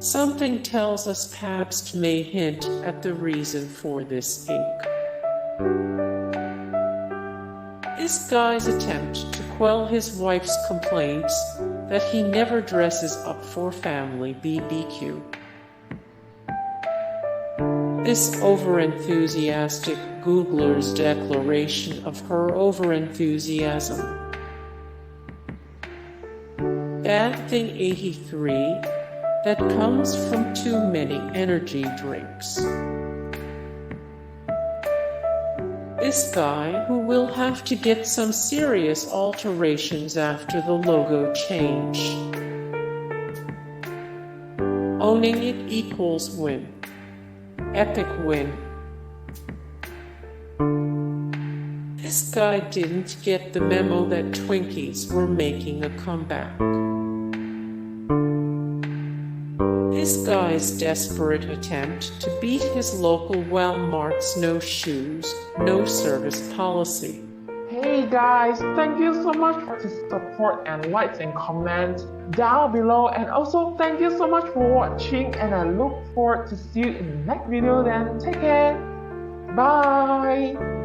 Something tells us Pabst may hint at the reason for this ink. This guy's attempt to quell his wife's complaints that he never dresses up for family BBQ. This overenthusiastic Googler's declaration of her overenthusiasm. Bad thing 83 that comes from too many energy drinks. This guy who will have to get some serious alterations after the logo change. Owning it equals win. Epic win. This guy didn't get the memo that Twinkies were making a comeback. This guy's desperate attempt to beat his local Wal-Mart's no shoes, no service policy. Hey guys, thank you so much for the support and likes and comments down below, and also thank you so much for watching, and I look forward to see you in the next video. Then take care, bye.